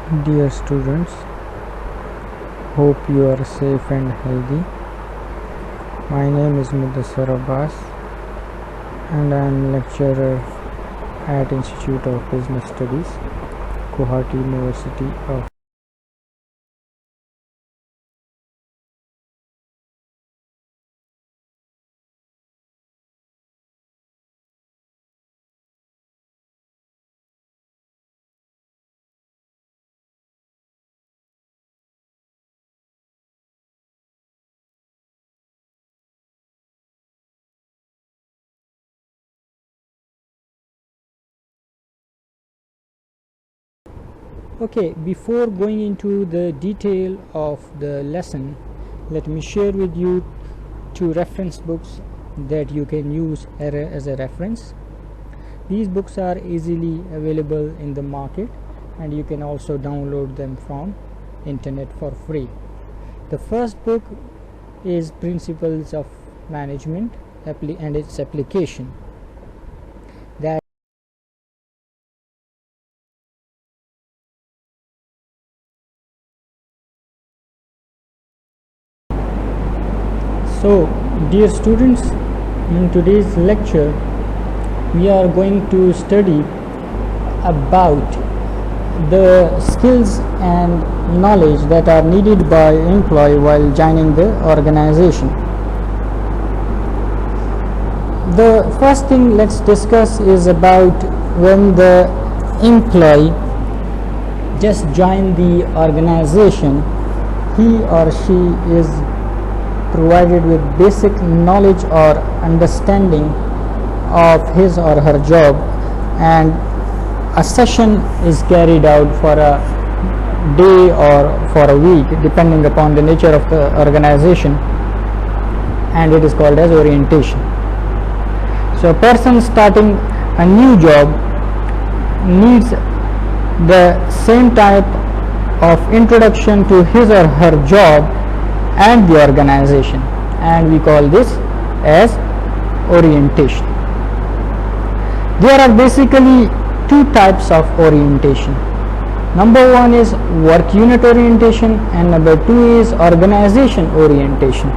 Dear students, hope you are safe and healthy. My name is Mudassar Abbas and I am lecturer at Institute of Business Studies, Guwahati University of Okay, before going into the detail of the lesson, let me share with you two reference books that you can use as a reference. These books are easily available in the market and you can also download them from internet for free. The first book is Principles of Management and its application. That So, dear students, in today's lecture we are going to study about the skills and knowledge that are needed by employee while joining the organization. The first thing let's discuss is about when the employee just joined the organization, he or she is provided with basic knowledge or understanding of his or her job, and a session is carried out for a day or for a week depending upon the nature of the organization, and it is called as orientation. So a person starting a new job needs the same type of introduction to his or her job and the organization, and we call this as orientation. There are basically two types of orientation. Number one is work unit orientation and number two is organization orientation.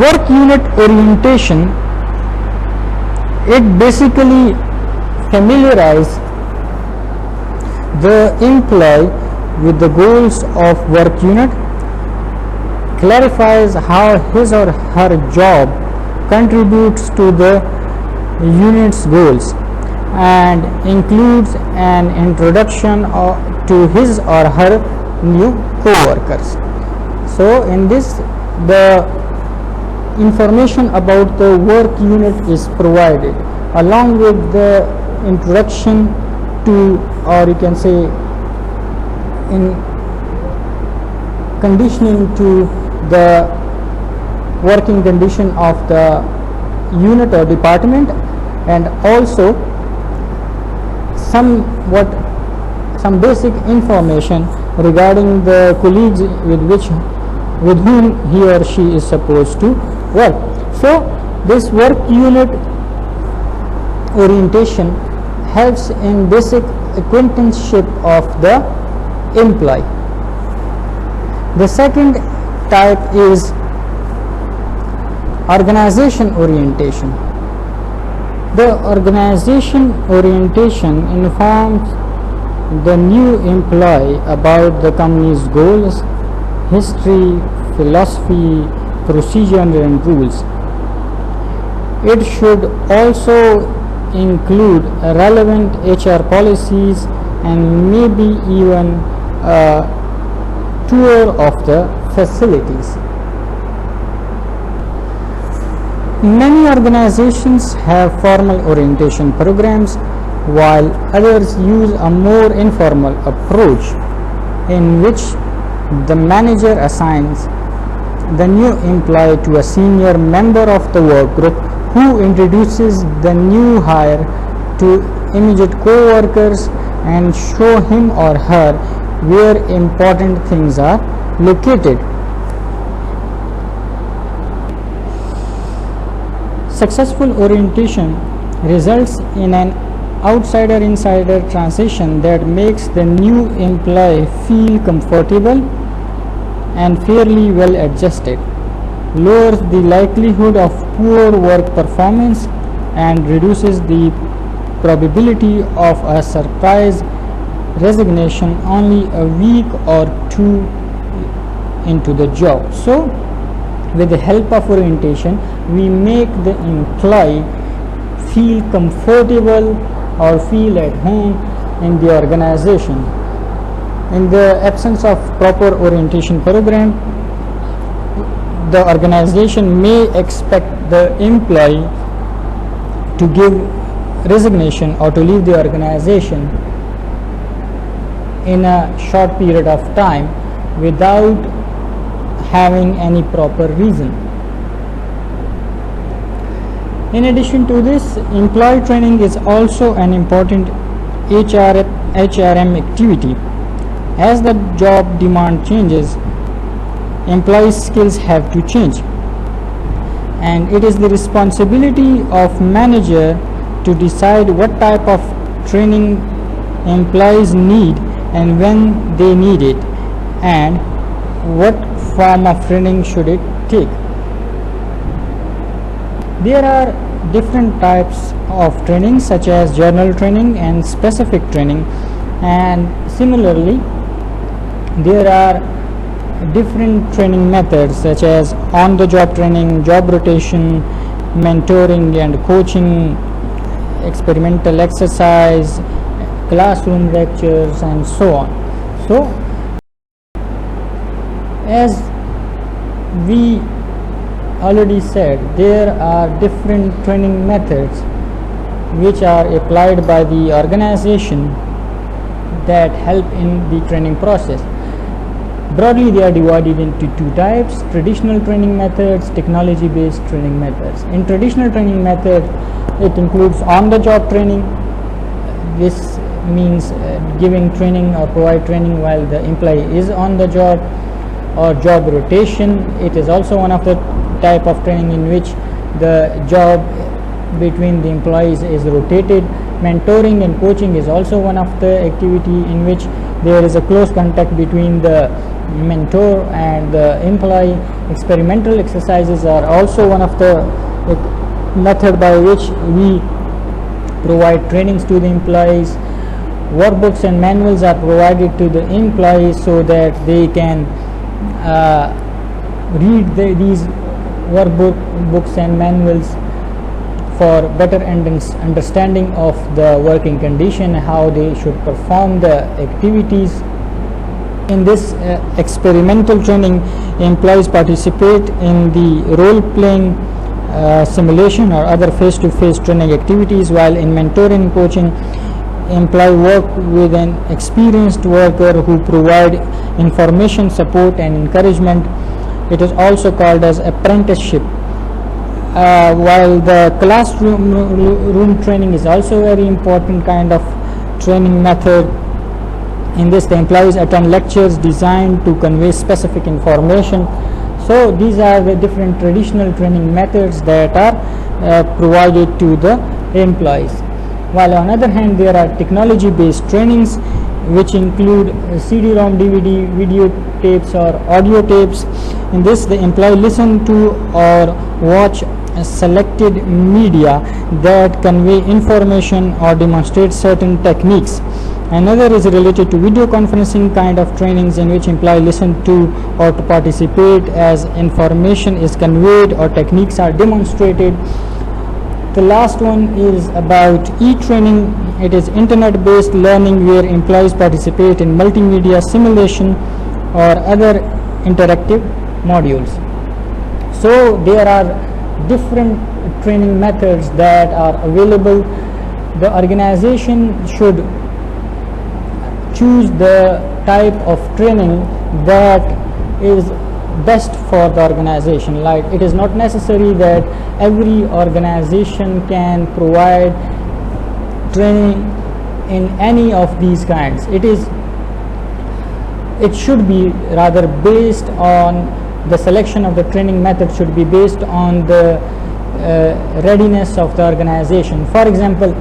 Work unit orientation, it basically familiarizes the employee with the goals of work unit, clarifies how his or her job contributes to the unit's goals, and includes an introduction to his or her new co-workers. So in this, the information about the work unit is provided along with the introduction to, or you can say in conditioning to the working condition of the unit or department, and also some basic information regarding the colleagues with whom he or she is supposed to work. So this work unit orientation helps in basic acquaintanceship of the employee. The second type is organization orientation. The organization orientation informs the new employee about the company's goals, history, philosophy, procedure and rules. It should also include relevant HR policies and maybe even a tour of the facilities. Many organizations have formal orientation programs, while others use a more informal approach in which the manager assigns the new employee to a senior member of the work group who introduces the new hire to immediate co-workers and show him or her where important things are located. Successful orientation results in an outsider insider transition that makes the new employee feel comfortable and fairly well adjusted, lowers the likelihood of poor work performance, and reduces the probability of a surprise resignation only a week or two into the job. So with the help of orientation, we make the employee feel comfortable or feel at home in the organization. In the absence of proper orientation program, the organization may expect the employee to give resignation or to leave the organization in a short period of time without having any proper reason. In addition to this, employee training is also an important HRM activity. As the job demand changes, employee skills have to change, and it is the responsibility of manager to decide what type of training employees need and when they need it, and what form of training should it take. There are different types of training such as general training and specific training, and similarly there are different training methods such as on-the-job training, job rotation, mentoring and coaching, experimental exercise, classroom lectures, and so on. So as we already said, there are different training methods which are applied by the organization that help in the training process. Broadly, they are divided into two types: traditional training methods, technology based training methods. In traditional training method, it includes on-the-job training. This means giving training or provide training while the employee is on the job, or job rotation. It is also one of the type of training in which the job between the employees is rotated. Mentoring and coaching is also one of the activity in which there is a close contact between the mentor and the employee. Experimental exercises are also one of the method by which we provide trainings to the employees. Workbooks and manuals are provided to the employees so that they can read these workbooks and manuals for better understanding of the working condition, how they should perform the activities. In this experimental training, employees participate in the role-playing simulation or other face-to-face training activities, while in mentoring and coaching, employee work with an experienced worker who provide information, support and encouragement. It is also called as apprenticeship. While the classroom training is also a very important kind of training method. In this, the employees attend lectures designed to convey specific information. So these are the different traditional training methods that are provided to the employees. While on the other hand, there are technology based trainings which include CD-ROM, DVD, video tapes or audio tapes. In this, the employee listen to or watch selected media that convey information or demonstrate certain techniques. Another is related to video conferencing kind of trainings in which employee listen to or to participate as information is conveyed or techniques are demonstrated. The last one is about e-training. It is internet-based learning where employees participate in multimedia simulation or other interactive modules. So there are different training methods that are available. The organization should choose the type of training that is best for the organization. Like, it is not necessary that every organization can provide training in any of these kinds. It should be rather based on the selection of the training method should be based on the readiness of the organization. For example,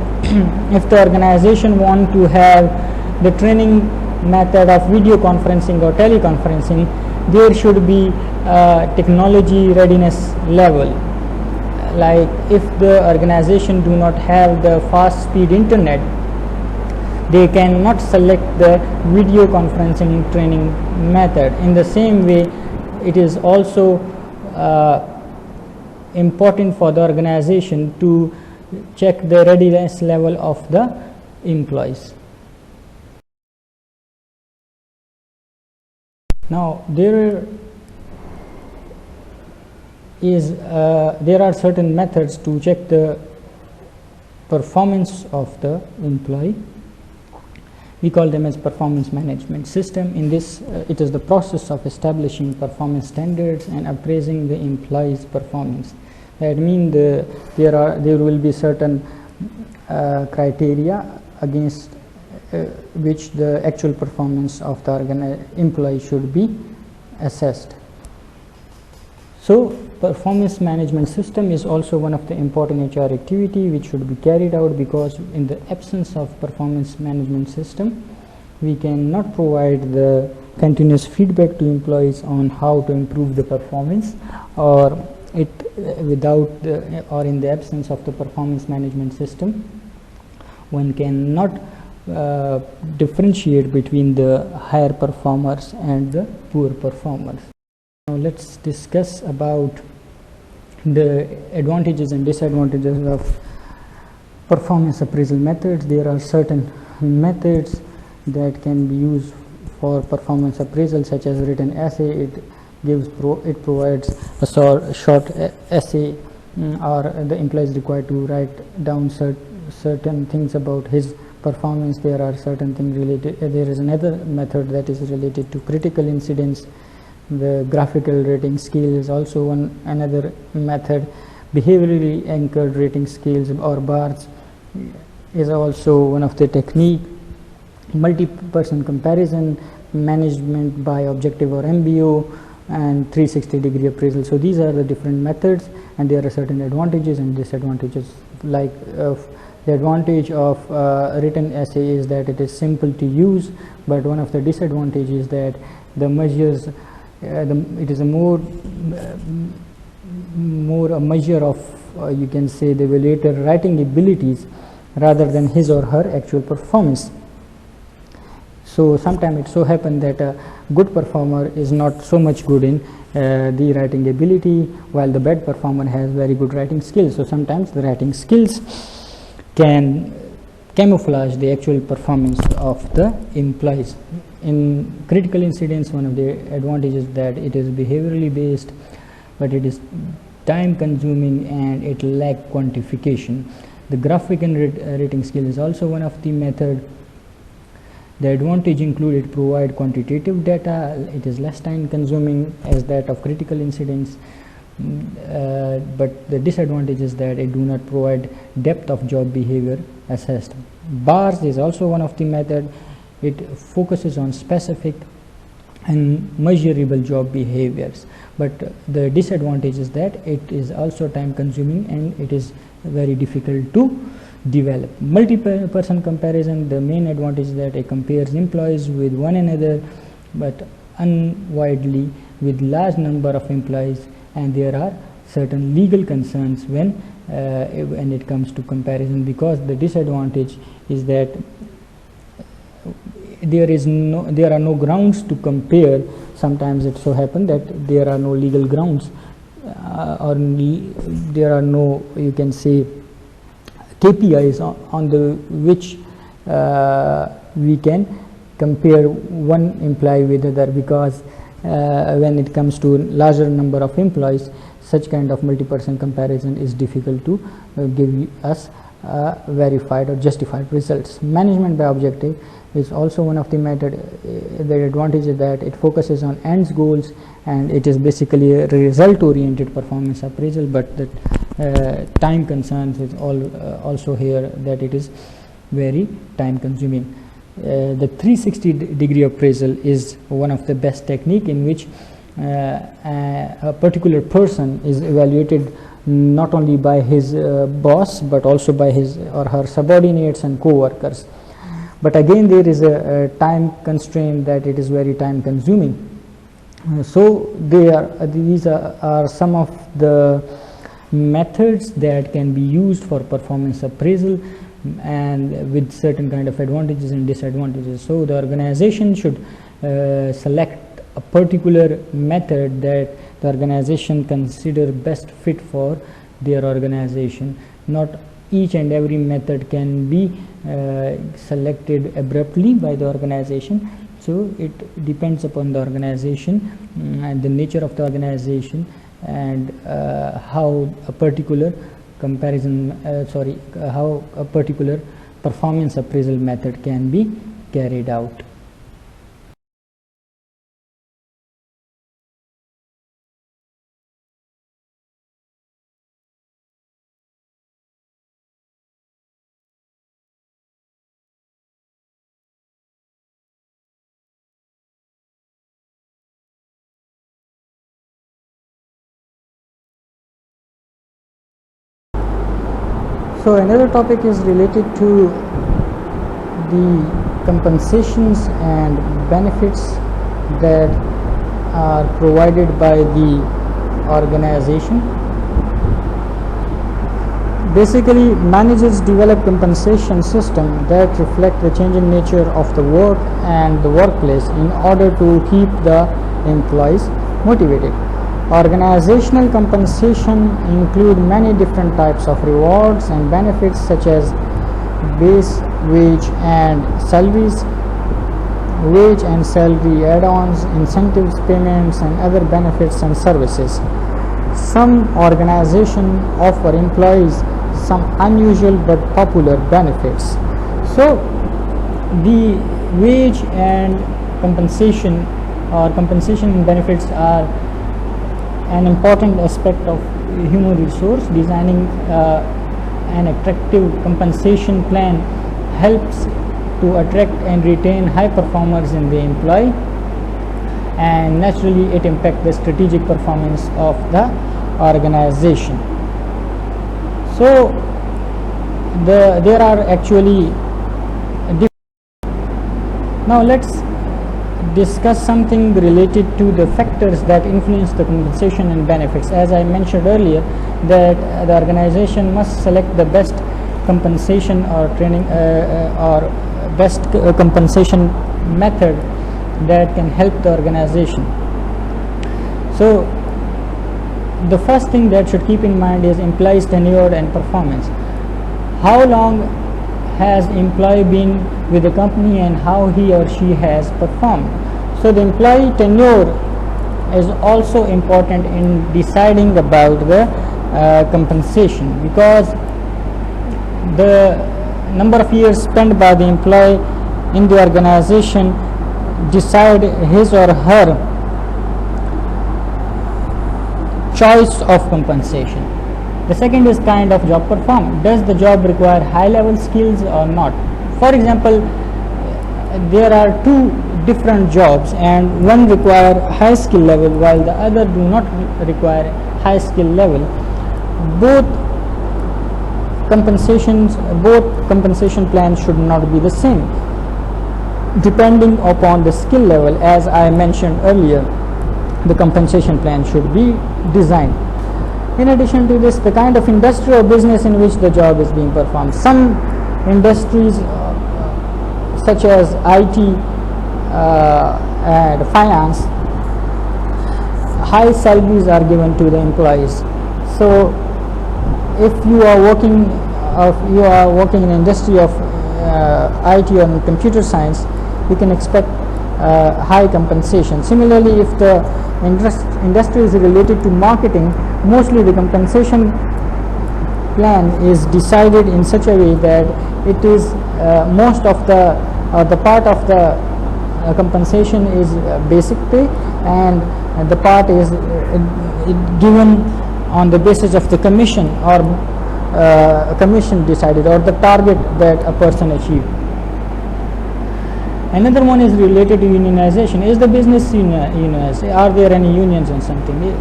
if the organization want to have the training method of video conferencing or teleconferencing, there should be technology readiness level. Like if the organization do not have the fast speed internet, they cannot select the video conferencing training method. In the same way, it is also important for the organization to check the readiness level of the employees. Now there are certain methods to check the performance of the employee. We call them as performance management system. In this, it is the process of establishing performance standards and appraising the employee's performance. That means there will be certain criteria against which the actual performance of the employee should be assessed. So performance management system is also one of the important HR activity which should be carried out, because in the absence of performance management system, we cannot provide the continuous feedback to employees on how to improve the performance, or in the absence of the performance management system, one cannot differentiate between the higher performers and the poor performers. Now let's discuss about the advantages and disadvantages of performance appraisal methods. There are certain methods that can be used for performance appraisal, such as written essay. It provides a short essay, or the employee is required to write down certain things about his performance. There are certain things related. There is another method that is related to critical incidents. The graphical rating scale is also another method. Behaviorally anchored rating scales or bars is also one of the technique. Multi-person comparison, management by objective or MBO, and 360-degree appraisal. So these are the different methods, and there are certain advantages and disadvantages. Like the advantage of written essay is that it is simple to use, but one of the disadvantages is that the measures it is a more a measure of you can say the evaluator writing abilities rather than his or her actual performance. So sometimes it so happens that a good performer is not so much good in the writing ability, while the bad performer has very good writing skills. So sometimes the writing skills can camouflage the actual performance of the employees. In critical incidents, one of the advantages is that it is behaviorally based, but it is time consuming and it lacks quantification. The graphic and rating skill is also one of the method. The advantage include it provide quantitative data. It is less time consuming as that of critical incidents, but the disadvantage is that it do not provide depth of job behavior assessed. Bars is also one of the method. It focuses on specific and measurable job behaviors, but the disadvantage is that it is also time consuming and it is very difficult to develop. Multi-person comparison, the main advantage is that it compares employees with one another, but unwidely with large number of employees, and there are certain legal concerns when it comes to comparison, because the disadvantage is that there are no grounds to compare. Sometimes it so happens that there are no legal grounds or there are no, you can say, KPIs on the which we can compare one employee with other, because when it comes to larger number of employees, such kind of multi-person comparison is difficult to give us verified or justified results. Management by objective is also one of the method. The advantage is that it focuses on ends goals, and it is basically a result oriented performance appraisal, but the time concerns is also here, that it is very time consuming. The 360-degree appraisal is one of the best technique in which a particular person is evaluated not only by his boss but also by his or her subordinates and co-workers. But again, there is a time constraint that it is very time consuming. So these are some of the methods that can be used for performance appraisal, and with certain kind of advantages and disadvantages. So the organization should select a particular method that the organization consider best fit for their organization. Not each and every method can be selected abruptly by the organization. So it depends upon the organization and the nature of the organization, and how a particular how a particular performance appraisal method can be carried out. So another topic is related to the compensations and benefits that are provided by the organization. Basically, managers develop compensation system that reflect the changing nature of the work and the workplace in order to keep the employees motivated. Organizational compensation include many different types of rewards and benefits, such as base wage and salaries, wage and salary add-ons, incentives payments, and other benefits and services. Some organizations offer employees some unusual but popular benefits. So the wage and compensation or compensation and benefits are an important aspect of human resource. Designing an attractive compensation plan helps to attract and retain high performers in the employee, and naturally it impacts the strategic performance of the organization. So there are actually now let's discuss something related to the factors that influence the compensation and benefits. As I mentioned earlier, that the organization must select the best compensation or training or best compensation method that can help the organization. So the first thing that should keep in mind is employees tenure and performance. How long has employee been with the company and how he or she has performed? So the employee tenure is also important in deciding about the compensation, because the number of years spent by the employee in the organization decide his or her choice of compensation. The second is kind of job performed. Does the job require high level skills or not? For example, there are two different jobs and one require high skill level while the other do not require high skill level. Both compensation plans should not be the same depending upon the skill level. As I mentioned earlier, the compensation plan should be designed. In addition to this, the kind of industry or business in which the job is being performed. Some industries such as IT and finance, high salaries are given to the employees. So if you are working in the industry of IT or computer science, you can expect high compensation. Similarly, if the industry is related to marketing, mostly the compensation plan is decided in such a way that it is most of the part of the compensation is basic pay, and the part is given on the basis of the commission or commission decided or the target that a person achieved. Another one is related to unionization. Is the business unionized? Are there any unions and something?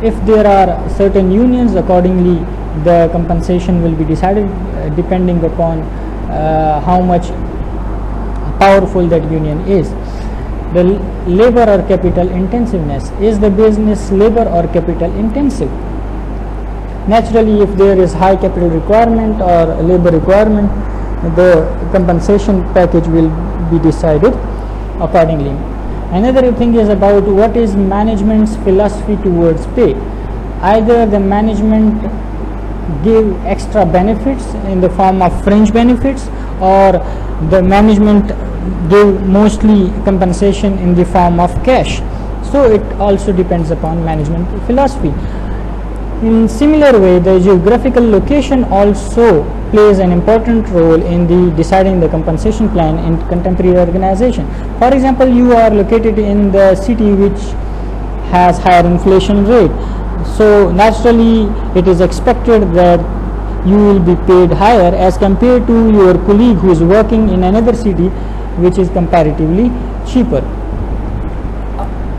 If there are certain unions, accordingly the compensation will be decided depending upon how much powerful that union is. The labor or capital intensiveness. Is the business labor or capital intensive? Naturally, if there is high capital requirement or labor requirement, the compensation package will be decided accordingly. Another thing is about what is management's philosophy towards pay. Either the management give extra benefits in the form of fringe benefits, or the management give mostly compensation in the form of cash. So it also depends upon management philosophy. In similar way, the geographical location also plays an important role in the deciding the compensation plan in contemporary organization. For example, you are located in the city which has higher inflation rate, so naturally it is expected that you will be paid higher as compared to your colleague who is working in another city which is comparatively cheaper.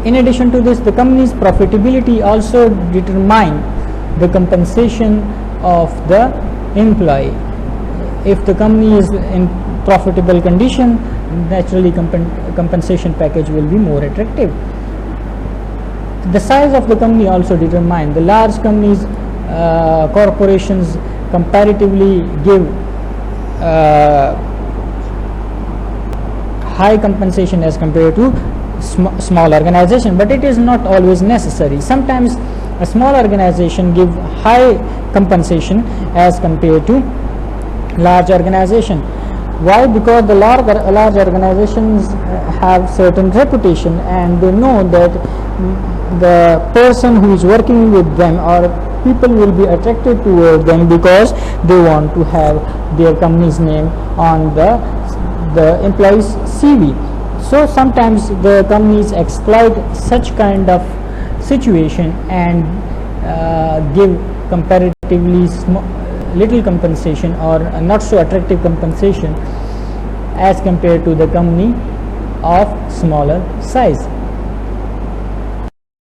In addition to this, the company's profitability also determine the compensation of the employee. If the company is in profitable condition, naturally compensation package will be more attractive. The size of the company also determine. The large companies, corporations comparatively give high compensation as compared to small organization, but it is not always necessary. Sometimes a small organization give high compensation as compared to large organization. Why? Because the large organizations have certain reputation, and they know that the person who is working with them or people will be attracted toward them because they want to have their company's name on the employee's CV. So sometimes the companies exploit such kind of situation and give comparatively little compensation or not so attractive compensation as compared to the company of smaller size.